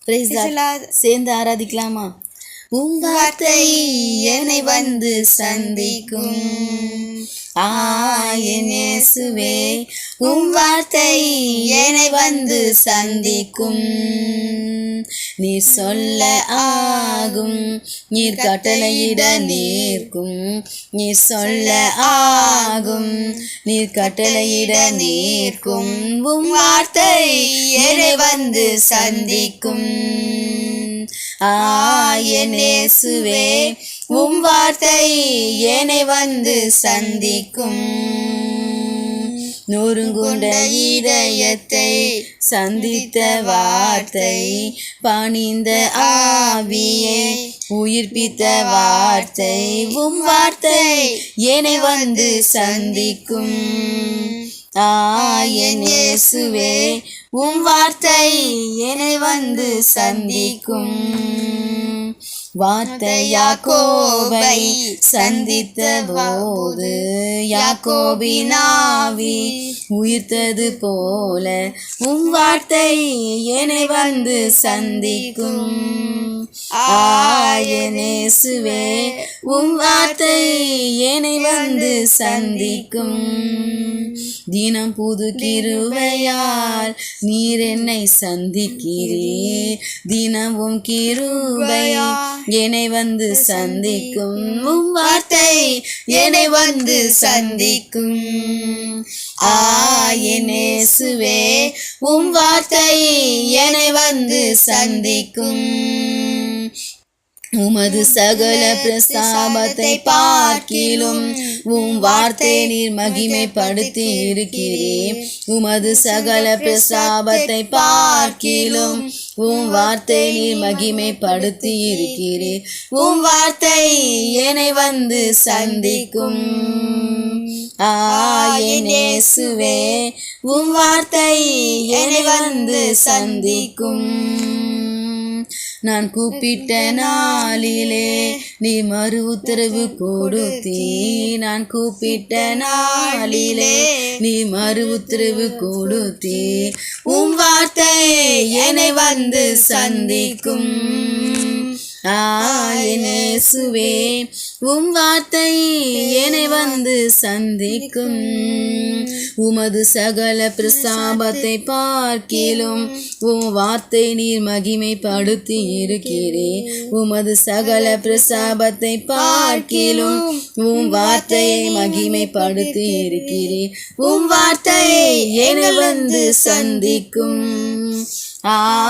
Praise God. சேர்ந்து ஆராதிக்கலாமா? உம் வார்த்தை என்னை வந்து சந்திக்கும், என் இயேசுவே உம் வார்த்தை என்னை வந்து சந்திக்கும். நீர் சொல்ல ஆகும், நீர் கட்டளையிட நேர்க்கும். நீர் சொல்ல ஆகும், நீர் கட்டளையிட நேர்க்கும். உம் வார்த்தை என்னை வந்து சந்திக்கும். என் இயேசுவே உம் வார்த்தை என்னை வந்து சந்திக்கும். நொறுங்குண்ட இதயத்தை சந்தித்த வார்த்தை, பணிந்த ஆவியை உயிர்ப்பித்த வார்த்தை. உம் வார்த்தை என்னை வந்து சந்திக்கும். என் இயேசுவே உம் வார்த்தை என்னை வந்து சந்திக்கும். வார்த்தை யாக்கோபை சந்தித்த போது யாக்கோபின் ஆவி உயிர்த்தது போல உம் வார்த்தை என்னை வந்து சந்திக்கும். என் இயேசுவே உம் வார்த்தை என்னை வந்து சந்திக்கும். தினம் புது கிருபையால் நீர் என்னை சந்திக்கிறீர். தினமும் கிருபையால் என்னை வந்து சந்திக்கும். உம் வார்த்தை என்னை வந்து சந்திக்கும். என் இயேசுவே உம் வார்த்தை என்னை வந்து சந்திக்கும். உமது சகல பிரஸ்தாபத்தை பார்க்கிலும் உம் வார்த்தை நீர் மகிமைப்படுத்தி இருக்கிறேன். உமது சகல பிரஸ்தாபத்தை பார்க்கிலும் உம் வார்த்தை நீர் மகிமைப்படுத்தி இருக்கிறேன். உம் வார்த்தை என்னை வந்து சந்திக்கும். என் இயேசுவே உம் வார்த்தை என்னை வந்து சந்திக்கும். நான் கூப்பிட்ட நாளிலே நீ மறு உத்தரவு கொடுத்தீ. நான் கூப்பிட்ட நாளிலே நீ மறு உத்தரவு கொடுத்தீ. உம் வார்த்தை என்னை வந்து சந்திக்கும். என் இயேசுவே உம் வார்த்தை என்னை வந்து சந்திக்கும். உமது சகல பிரஸ்தாபத்தை பார்க்கிலும் உம் வார்த்தை நீர் மகிமைப்படுத்தி இருக்கிறேன். உமது சகல பிரஸ்தாபத்தை பார்க்கிலும் உம் வார்த்தையை மகிமைப்படுத்தி இருக்கிறேன். உம் வார்த்தை என்னை வந்து சந்திக்கும்.